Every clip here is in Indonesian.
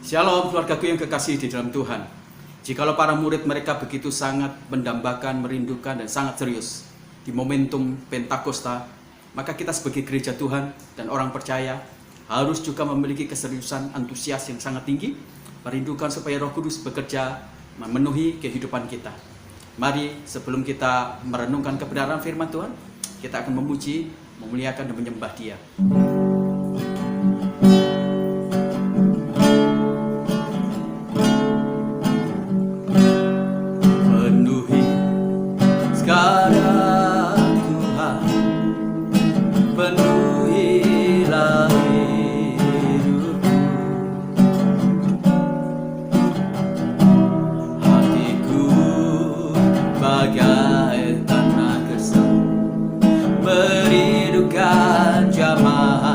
Shalom keluargaku yang kekasih di dalam Tuhan. Jikalau para murid mereka begitu sangat mendambakan, merindukan, dan sangat serius di momentum Pentakosta, maka kita sebagai gereja Tuhan dan orang percaya harus juga memiliki keseriusan, antusias yang sangat tinggi, merindukan supaya Roh Kudus bekerja memenuhi kehidupan kita. Mari sebelum kita merenungkan kebenaran firman Tuhan, kita akan memuji, memuliakan, dan menyembah Dia. Bagai tanah gersang, merindukan jamaah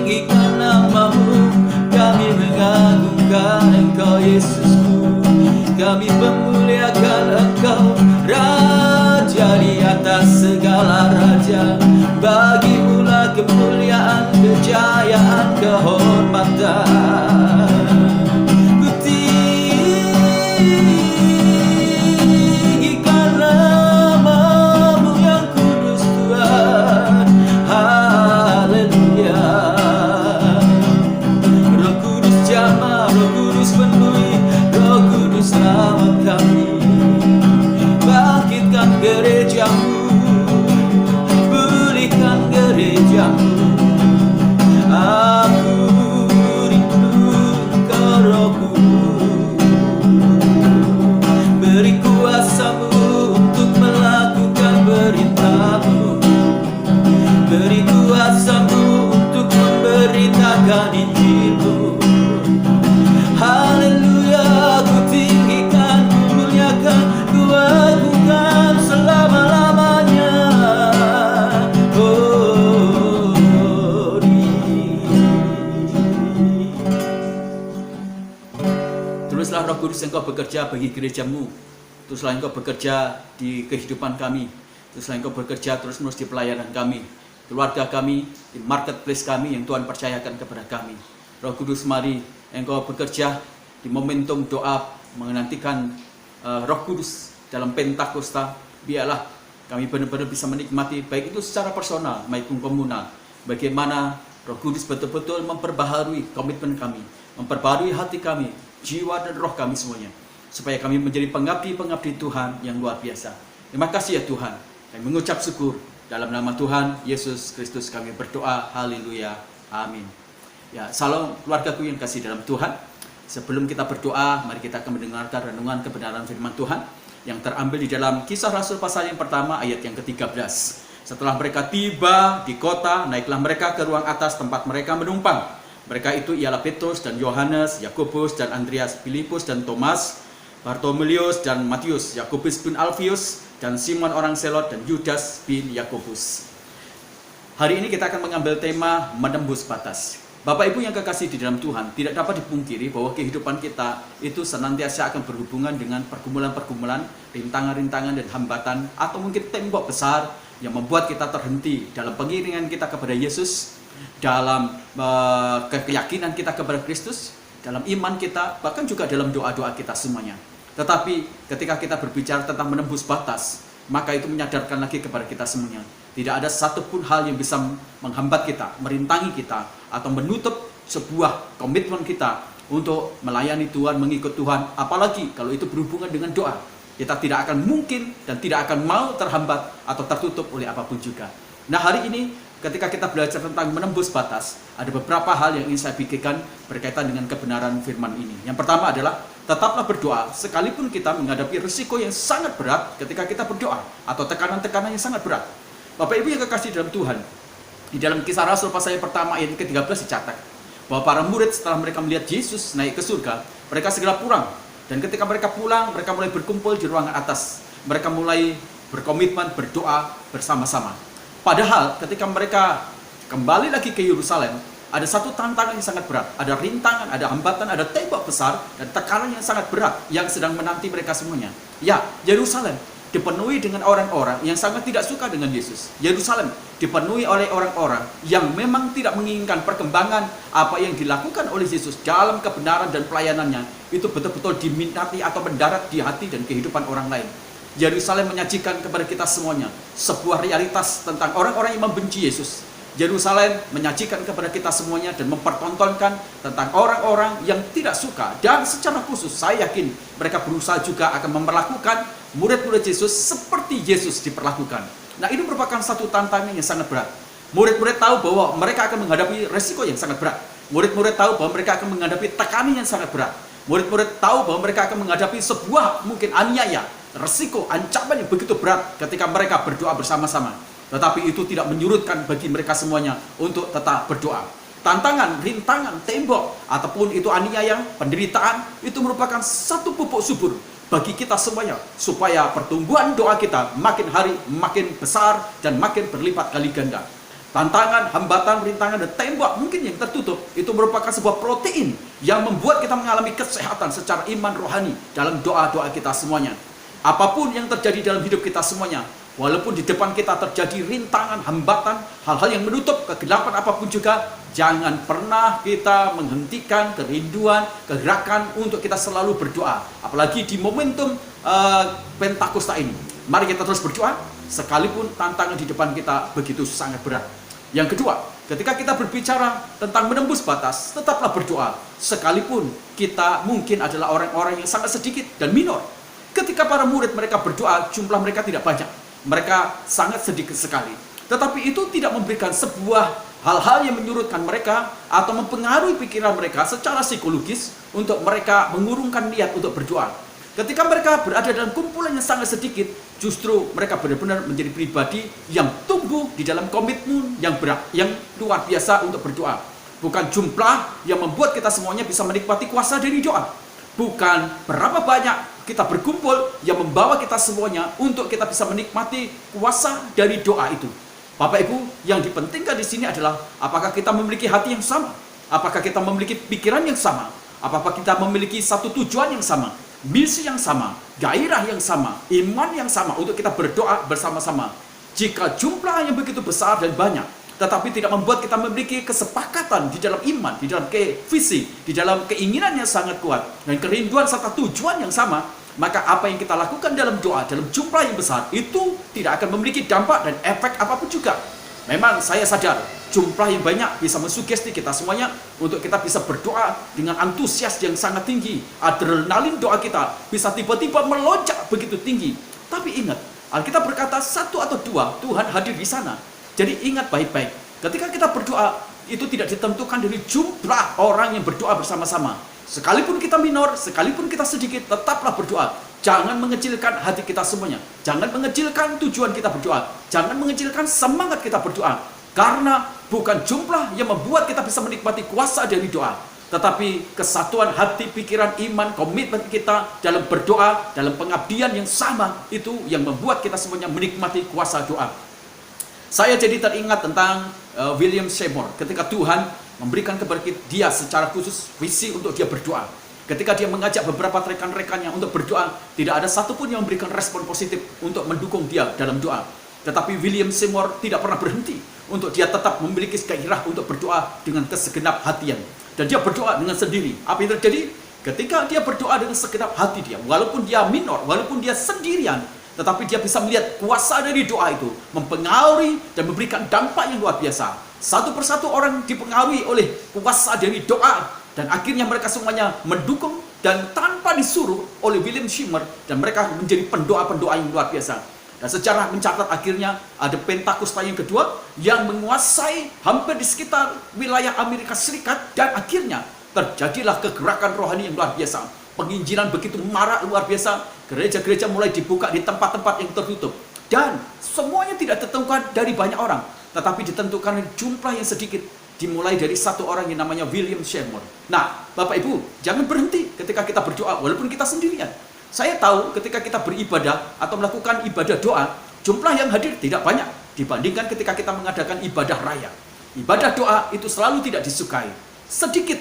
tinggikan namamu, kami mengagungkan Engkau Yesusku. Kami memuliakan Engkau, Raja di atas segala raja. Bagimulah kemuliaan, kejayaan, kehormatan. Ku tinggikan namamu yang kudus Tuhan. Haleluya. Roh Kudus jamah, Roh Kudus penuhi, Roh Kudus rawat kami. Bangkitkan gerejamu, pulihkan gerejamu. Aku rindu Engkau Rohku. Beri kuasamu untuk melakukan perintahmu. Beri kuasamu untuk memberitakan Injilmu. Haleluya, ku tinggikan, ku muliakan, ku agungkan selama-lamanya. Teruslah Roh Kudus Engkau bekerja bagi gerejamu. Teruslah Engkau bekerja di kehidupan kami. Teruslah Engkau bekerja terus-menerus di pelayanan kami, keluarga kami, di marketplace kami yang Tuhan percayakan kepada kami. Roh Kudus, mari Engkau bekerja di momentum doa menantikan Roh Kudus dalam Pentakosta. Biarlah kami benar-benar bisa menikmati, baik itu secara personal maupun komunal, bagaimana Roh Kudus betul-betul memperbaharui komitmen kami, memperbaharui hati kami, jiwa dan roh kami semuanya, supaya kami menjadi pengabdi-pengabdi Tuhan yang luar biasa. Terima kasih ya Tuhan. Kami mengucap syukur dalam nama Tuhan Yesus Kristus kami berdoa. Haleluya. Amin. Ya, salam keluargaku yang kasih dalam Tuhan. Sebelum kita berdoa, mari kita akan mendengarkan renungan kebenaran firman Tuhan yang terambil di dalam Kisah Rasul pasal yang pertama ayat yang ke-13. Setelah mereka tiba di kota, naiklah mereka ke ruang atas tempat mereka menumpang. Mereka itu ialah Petrus dan Yohanes, Yakobus dan Andreas, Filipus dan Thomas, Bartolomeus dan Matius, Yakobus bin Alfius dan Simon orang Selot dan Yudas bin Yakobus. Hari ini kita akan mengambil tema menembus batas. Bapak Ibu yang kekasih di dalam Tuhan, tidak dapat dipungkiri bahwa kehidupan kita itu senantiasa akan berhubungan dengan pergumulan-pergumulan, rintangan-rintangan dan hambatan, atau mungkin tembok besar yang membuat kita terhenti dalam pengiringan kita kepada Yesus, dalam keyakinan kita kepada Kristus, dalam iman kita, bahkan juga dalam doa-doa kita semuanya. Tetapi ketika kita berbicara tentang menembus batas, maka itu menyadarkan lagi kepada kita semuanya, tidak ada satupun hal yang bisa menghambat kita, merintangi kita, atau menutup sebuah komitmen kita untuk melayani Tuhan, mengikut Tuhan. Apalagi kalau itu berhubungan dengan doa, kita tidak akan mungkin dan tidak akan mau terhambat atau tertutup oleh apapun juga. Nah, hari ini ketika kita belajar tentang menembus batas, ada beberapa hal yang ingin saya pikirkan berkaitan dengan kebenaran firman ini. Yang pertama adalah tetaplah berdoa sekalipun kita menghadapi risiko yang sangat berat ketika kita berdoa, atau tekanan-tekanan yang sangat berat. Bapak Ibu yang kekasih dalam Tuhan, di dalam Kisah Rasul pasal yang pertama ayat ke-13 dicatat bahwa para murid setelah mereka melihat Yesus naik ke surga, mereka segera pulang. Dan ketika mereka pulang, mereka mulai berkumpul di ruangan atas. Mereka mulai berkomitmen berdoa bersama-sama. Padahal ketika mereka kembali lagi ke Yerusalem, ada satu tantangan yang sangat berat, ada rintangan, ada hambatan, ada tembok besar, dan tekanan yang sangat berat yang sedang menanti mereka semuanya. Ya, Yerusalem dipenuhi dengan orang-orang yang sangat tidak suka dengan Yesus. Yerusalem dipenuhi oleh orang-orang yang memang tidak menginginkan perkembangan apa yang dilakukan oleh Yesus dalam kebenaran dan pelayanannya itu betul-betul diminati atau mendarat di hati dan kehidupan orang lain. Yerusalem menyajikan kepada kita semuanya sebuah realitas tentang orang-orang yang membenci Yesus. Yerusalem menyajikan kepada kita semuanya dan mempertontonkan tentang orang-orang yang tidak suka, dan secara khusus saya yakin mereka berusaha juga akan memperlakukan murid-murid Yesus seperti Yesus diperlakukan. Nah, ini merupakan satu tantangan yang sangat berat. Murid-murid tahu bahwa mereka akan menghadapi resiko yang sangat berat. Murid-murid tahu bahwa mereka akan menghadapi tekanan yang sangat berat. Murid-murid tahu bahwa mereka akan menghadapi sebuah mungkin aniaya, resiko, ancaman yang begitu berat ketika mereka berdoa bersama-sama. Tetapi itu tidak menyurutkan bagi mereka semuanya untuk tetap berdoa. Tantangan, rintangan, tembok, ataupun itu aniaya, penderitaan, itu merupakan satu pupuk subur bagi kita semuanya, supaya pertumbuhan doa kita makin hari makin besar dan makin berlipat kali ganda. Tantangan, hambatan, rintangan, dan tembok mungkin yang tertutup itu merupakan sebuah protein yang membuat kita mengalami kesehatan secara iman rohani dalam doa-doa kita semuanya. Apapun yang terjadi dalam hidup kita semuanya, walaupun di depan kita terjadi rintangan, hambatan, hal-hal yang menutup, kegelapan apapun juga, jangan pernah kita menghentikan kerinduan, kegerakan untuk kita selalu berdoa. Apalagi di momentum Pentakosta ini. Mari kita terus berdoa, sekalipun tantangan di depan kita begitu sangat berat. Yang kedua, ketika kita berbicara tentang menembus batas, tetaplah berdoa. Sekalipun kita mungkin adalah orang-orang yang sangat sedikit dan minor. Ketika para murid mereka berdoa, jumlah mereka tidak banyak. Mereka sangat sedikit sekali. Tetapi itu tidak memberikan sebuah hal-hal yang menyurutkan mereka atau mempengaruhi pikiran mereka secara psikologis untuk mereka mengurungkan niat untuk berdoa. Ketika mereka berada dalam kumpulan yang sangat sedikit, justru mereka benar-benar menjadi pribadi yang tumbuh di dalam komitmen yang berat, yang luar biasa untuk berdoa. Bukan jumlah yang membuat kita semuanya bisa menikmati kuasa dari doa. Bukan berapa banyak kita berkumpul yang membawa kita semuanya untuk kita bisa menikmati kuasa dari doa itu. Bapak Ibu, yang dipentingkan di sini adalah apakah kita memiliki hati yang sama? Apakah kita memiliki pikiran yang sama? Apakah kita memiliki satu tujuan yang sama? Misi yang sama, gairah yang sama, iman yang sama untuk kita berdoa bersama-sama. Jika jumlah yang begitu besar dan banyak, tetapi tidak membuat kita memiliki kesepakatan di dalam iman, di dalam visi, di dalam keinginan yang sangat kuat, dan kerinduan serta tujuan yang sama, maka apa yang kita lakukan dalam doa, dalam jumlah yang besar, itu tidak akan memiliki dampak dan efek apapun juga. Memang saya sadar, jumlah yang banyak bisa mensugesti kita semuanya untuk kita bisa berdoa dengan antusias yang sangat tinggi. Adrenalin doa kita bisa tiba-tiba melonjak begitu tinggi. Tapi ingat, Alkitab berkata 1 atau 2, Tuhan hadir di sana. Jadi ingat baik-baik, ketika kita berdoa, itu tidak ditentukan dari jumlah orang yang berdoa bersama-sama. Sekalipun kita minor, sekalipun kita sedikit, tetaplah berdoa. Jangan mengecilkan hati kita semuanya. Jangan mengecilkan tujuan kita berdoa. Jangan mengecilkan semangat kita berdoa. Karena bukan jumlah yang membuat kita bisa menikmati kuasa dari doa, tetapi kesatuan hati, pikiran, iman, komitmen kita dalam berdoa, dalam pengabdian yang sama, itu yang membuat kita semuanya menikmati kuasa doa. Saya jadi teringat tentang William Seymour ketika Tuhan memberikan kepada dia secara khusus visi untuk dia berdoa. Ketika dia mengajak beberapa rekan-rekannya untuk berdoa, tidak ada satupun yang memberikan respon positif untuk mendukung dia dalam doa. Tetapi William Seymour tidak pernah berhenti untuk dia tetap memiliki gairah untuk berdoa dengan kesegenap hatian. Dan dia berdoa dengan sendiri. Apa yang terjadi? Ketika dia berdoa dengan segenap hati dia, walaupun dia minor, walaupun dia sendirian, tetapi dia bisa melihat kuasa dari doa itu mempengaruhi dan memberikan dampak yang luar biasa. Satu persatu orang dipengaruhi oleh kuasa dari doa, dan akhirnya mereka semuanya mendukung dan tanpa disuruh oleh William Seymour, dan mereka menjadi pendoa-pendoa yang luar biasa. Dan sejarah mencatat akhirnya ada Pentakosta yang kedua yang menguasai hampir di sekitar wilayah Amerika Serikat, dan akhirnya terjadilah kegerakan rohani yang luar biasa. Penginjilan begitu marak luar biasa, gereja-gereja mulai dibuka di tempat-tempat yang tertutup. Dan semuanya tidak ditentukan dari banyak orang, tetapi ditentukan dari jumlah yang sedikit, dimulai dari satu orang yang namanya William Seymour. Nah, Bapak Ibu, jangan berhenti ketika kita berdoa, walaupun kita sendirian. Saya tahu ketika kita beribadah atau melakukan ibadah doa, jumlah yang hadir tidak banyak dibandingkan ketika kita mengadakan ibadah raya. Ibadah doa itu selalu tidak disukai. Sedikit,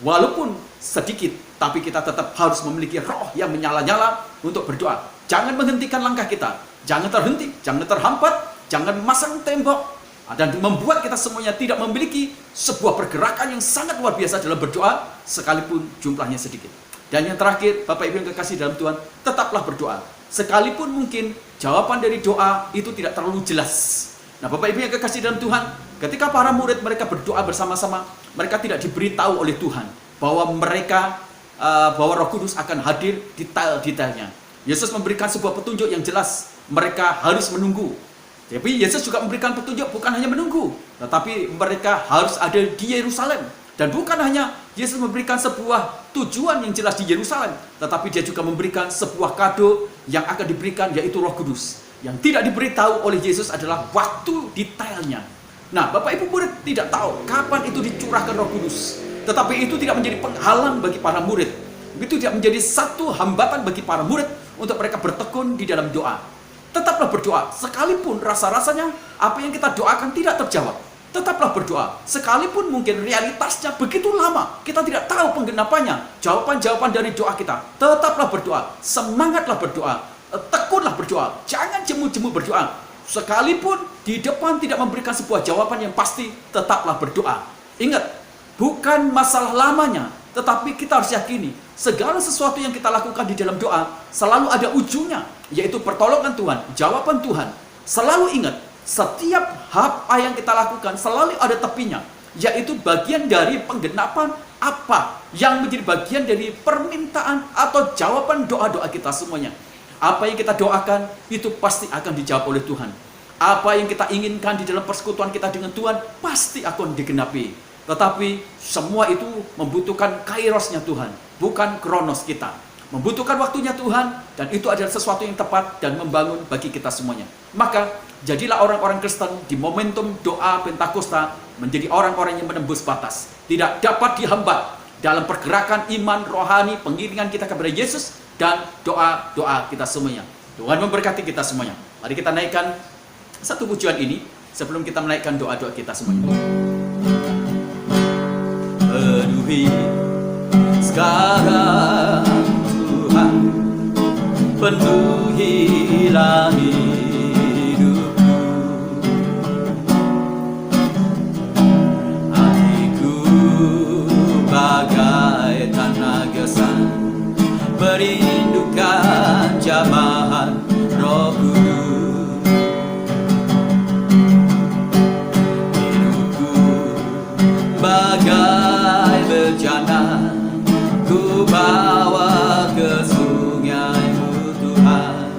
walaupun sedikit, tapi kita tetap harus memiliki roh yang menyala-nyala untuk berdoa. Jangan menghentikan langkah kita. Jangan terhenti, jangan terhampat, jangan memasang tembok, dan membuat kita semuanya tidak memiliki sebuah pergerakan yang sangat luar biasa dalam berdoa, sekalipun jumlahnya sedikit. Dan yang terakhir, Bapak Ibu yang kekasih dalam Tuhan, tetaplah berdoa. Sekalipun mungkin jawaban dari doa itu tidak terlalu jelas. Nah, Bapak Ibu yang kekasih dalam Tuhan, ketika para murid mereka berdoa bersama-sama, mereka tidak diberitahu oleh Tuhan bahwa bahwa Roh Kudus akan hadir detail-detailnya. Yesus memberikan sebuah petunjuk yang jelas, mereka harus menunggu. Tapi Yesus juga memberikan petunjuk bukan hanya menunggu, tetapi mereka harus ada di Yerusalem. Dan bukan hanya Yesus memberikan sebuah tujuan yang jelas di Yerusalem, tetapi dia juga memberikan sebuah kado yang akan diberikan, yaitu Roh Kudus. Yang tidak diberitahu oleh Yesus adalah waktu detailnya. Nah, Bapak Ibu murid tidak tahu kapan itu dicurahkan Roh Kudus. Tetapi itu tidak menjadi penghalang bagi para murid. Itu tidak menjadi satu hambatan bagi para murid untuk mereka bertekun di dalam doa. Tetaplah berdoa, sekalipun rasa-rasanya apa yang kita doakan tidak terjawab. Tetaplah berdoa, sekalipun mungkin realitasnya begitu lama, kita tidak tahu penggenapannya, jawaban-jawaban dari doa kita. Tetaplah berdoa, semangatlah berdoa, tekunlah berdoa, jangan jemu-jemu berdoa. Sekalipun di depan tidak memberikan sebuah jawaban yang pasti, tetaplah berdoa. Ingat, bukan masalah lamanya, tetapi kita harus yakini, segala sesuatu yang kita lakukan di dalam doa, selalu ada ujungnya, yaitu pertolongan Tuhan, jawaban Tuhan. Selalu ingat, setiap apa yang kita lakukan selalu ada tepinya, yaitu bagian dari penggenapan apa yang menjadi bagian dari permintaan atau jawaban doa-doa kita semuanya. Apa yang kita doakan itu pasti akan dijawab oleh Tuhan. Apa yang kita inginkan di dalam persekutuan kita dengan Tuhan pasti akan digenapi. Tetapi semua itu membutuhkan kairosnya Tuhan, bukan kronos kita. Membutuhkan waktunya Tuhan, dan itu adalah sesuatu yang tepat dan membangun bagi kita semuanya. Maka jadilah orang-orang Kristen di momentum doa Pentakosta menjadi orang-orang yang menembus batas, tidak dapat dihambat dalam pergerakan iman rohani, pengiringan kita kepada Yesus, dan doa-doa kita semuanya. Tuhan memberkati kita semuanya. Mari kita naikkan satu pujian ini sebelum kita menaikkan doa-doa kita semuanya. Penuhi sekarang Tuhan, penuhilah hidupku. Hatiku bagai tanah gersang, merindukan jamahan Roh Kudus. Hidupku bagai bejana, ku bawa ke sungai-Mu Tuhan.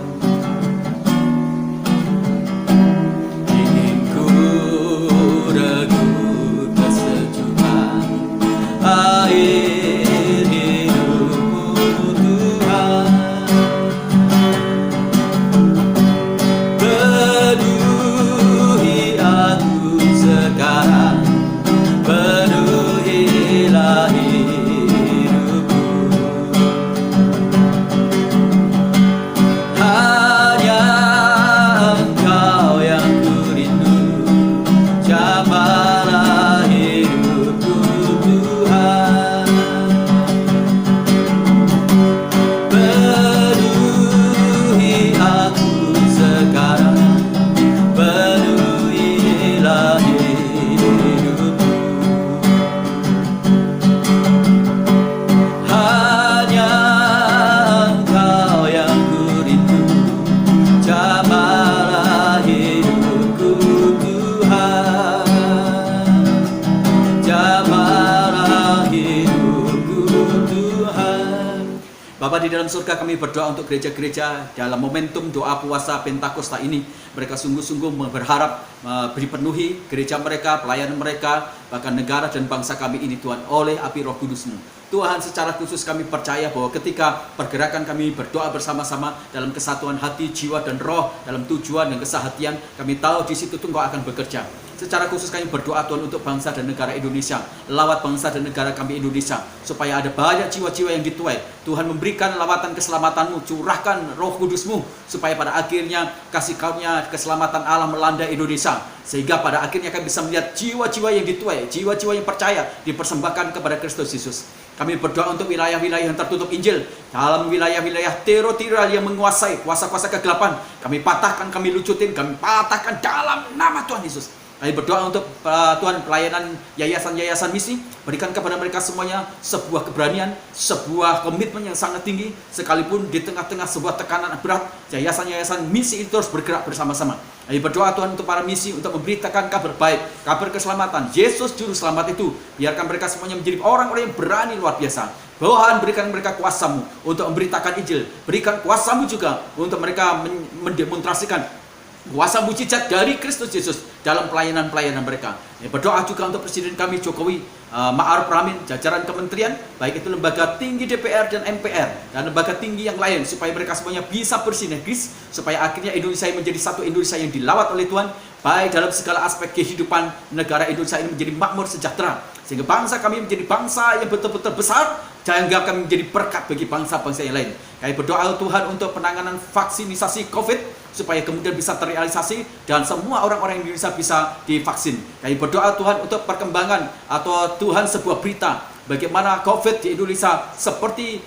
Ingin ku reguk kesejukan air hidup-Mu Tuhan. Penuhi aku sekarang, penuhilah hidupku. Hanya Engkau yang ku rindu, jamahlah hidupku Tuhan. Penuhi aku sekarang, penuhilah hidupku. Hanya Engkau yang ku rindu, jamahlah hidupku Tuhan. Jamahlah hidupku Tuhan. Bapa di dalam surga, kami berdoa untuk gereja-gereja dalam momentum doa puasa Pentakosta ini. Mereka sungguh-sungguh berharap dipenuhi gereja mereka, pelayanan mereka, bahkan negara dan bangsa kami ini Tuhan, oleh api Roh Kudus-Mu. Tuhan, secara khusus kami percaya bahwa ketika pergerakan kami berdoa bersama-sama dalam kesatuan hati, jiwa, dan roh, dalam tujuan dan kesehatian, kami tahu di situ Engkau akan bekerja. Secara khusus kami berdoa Tuhan untuk bangsa dan negara Indonesia. Lawat bangsa dan negara kami Indonesia, supaya ada banyak jiwa-jiwa yang dituai. Tuhan memberikan lawatan keselamatan-Mu, curahkan Roh Kudus-Mu, supaya pada akhirnya kasih karunia keselamatan Allah melanda Indonesia. Sehingga pada akhirnya kami bisa melihat jiwa-jiwa yang dituai, jiwa-jiwa yang percaya, dipersembahkan kepada Kristus Yesus. Kami berdoa untuk wilayah-wilayah yang tertutup Injil, dalam wilayah-wilayah teror-teror yang menguasai, kuasa-kuasa kegelapan. Kami patahkan, kami lucutin, kami patahkan dalam nama Tuhan Yesus. Kami berdoa untuk Tuhan pelayanan yayasan-yayasan misi, berikan kepada mereka semuanya sebuah keberanian, sebuah komitmen yang sangat tinggi, sekalipun di tengah-tengah sebuah tekanan berat, yayasan-yayasan misi itu terus bergerak bersama-sama. Kami berdoa Tuhan untuk para misi, untuk memberitakan kabar baik, kabar keselamatan. Yesus Juru Selamat itu, biarkan mereka semuanya menjadi orang-orang yang berani luar biasa. Tuhan, berikan mereka kuasa-Mu untuk memberitakan Injil, berikan kuasa-Mu juga untuk mereka mendemonstrasikan kuasa mujizat dari Kristus Yesus dalam pelayanan-pelayanan mereka. Berdoa juga untuk Presiden kami Jokowi Ma'ruf Amin, jajaran kementerian, baik itu lembaga tinggi DPR dan MPR, dan lembaga tinggi yang lain, supaya mereka semuanya bisa bersinergis, supaya akhirnya Indonesia menjadi satu Indonesia yang dilawat oleh Tuhan, baik dalam segala aspek kehidupan negara Indonesia ini menjadi makmur sejahtera, sehingga bangsa kami menjadi bangsa yang betul-betul besar, Jangan kami menjadi berkat bagi bangsa-bangsa yang lain. Kami berdoa Tuhan untuk penanganan vaksinisasi COVID supaya kemudian bisa terrealisasi dan semua orang-orang Indonesia bisa divaksin. Kami berdoa Tuhan untuk perkembangan atau Tuhan sebuah berita bagaimana COVID di Indonesia seperti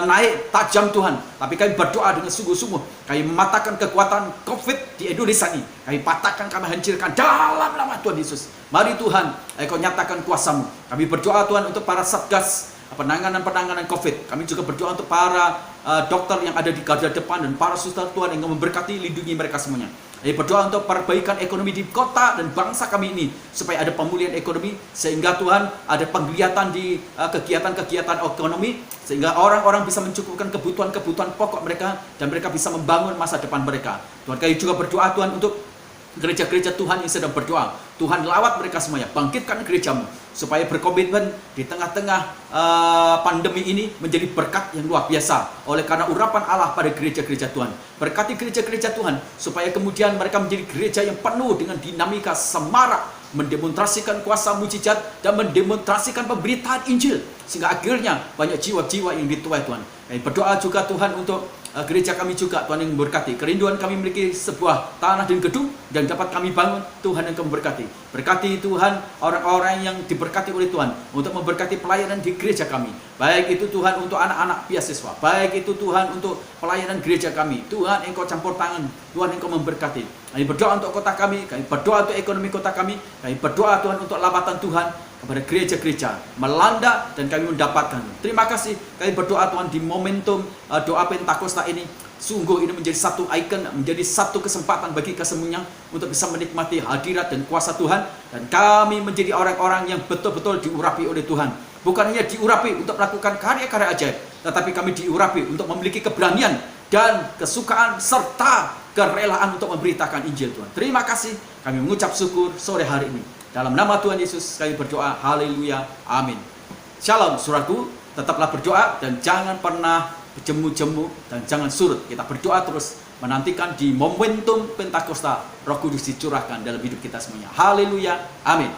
naik tajam Tuhan. Tapi kami berdoa dengan sungguh-sungguh. Kami mematahkan kekuatan COVID di Indonesia ini. Kami patahkan, kami hancurkan dalam nama Tuhan Yesus. Mari Tuhan, Engkau nyatakan kuasa-Mu. Kami berdoa Tuhan untuk para satgas penanganan COVID. Kami juga berdoa untuk para dokter yang ada di garda depan dan para suster Tuhan yang memberkati, lindungi mereka semuanya. Kami berdoa untuk perbaikan ekonomi di kota dan bangsa kami ini supaya ada pemulihan ekonomi sehingga Tuhan ada penglihatan di kegiatan-kegiatan ekonomi sehingga orang-orang bisa mencukupkan kebutuhan-kebutuhan pokok mereka dan mereka bisa membangun masa depan mereka. Tuhan, kami juga berdoa Tuhan untuk gereja-gereja Tuhan yang sedang berdoa. Tuhan lawat mereka semuanya, bangkitkan gerejamu supaya berkomitmen di tengah-tengah pandemi ini menjadi berkat yang luar biasa oleh karena urapan Allah pada gereja-gereja Tuhan. Berkati gereja-gereja Tuhan supaya kemudian mereka menjadi gereja yang penuh dengan dinamika semarak, mendemonstrasikan kuasa mujizat dan mendemonstrasikan pemberitaan Injil sehingga akhirnya banyak jiwa-jiwa yang dituai Tuhan. Kami berdoa juga Tuhan untuk gereja kami juga Tuhan yang memberkati. Kerinduan kami memiliki sebuah tanah dan gedung dan dapat kami bangun, Tuhan yang memberkati. Berkati Tuhan orang-orang yang diberkati oleh Tuhan untuk memberkati pelayanan di gereja kami. Baik itu Tuhan untuk anak-anak beasiswa, baik itu Tuhan untuk pelayanan gereja kami. Tuhan Engkau campur tangan, Tuhan Engkau memberkati. Kami berdoa untuk kota kami berdoa untuk ekonomi kota kami berdoa Tuhan untuk lawatan Tuhan kepada gereja-gereja melanda dan kami mendapatkan. Terima kasih. Kami berdoa Tuhan di momentum doa Pentakosta ini. Sungguh ini menjadi satu ikon, menjadi satu kesempatan bagi kesemuanya untuk bisa menikmati hadirat dan kuasa Tuhan. Dan kami menjadi orang-orang yang betul-betul diurapi oleh Tuhan. Bukan hanya diurapi untuk melakukan karya-karya ajaib, tetapi kami diurapi untuk memiliki keberanian dan kesukaan serta kerelaan untuk memberitakan Injil Tuhan. Terima kasih. Kami mengucap syukur sore hari ini. Dalam nama Tuhan Yesus kami berdoa. Haleluya. Amin. Shalom saudaraku. Tetaplah berdoa dan jangan pernah berjemu-jemu dan jangan surut. Kita berdoa terus menantikan di momentum Pentakosta Roh Kudus dicurahkan dalam hidup kita semuanya. Haleluya. Amin.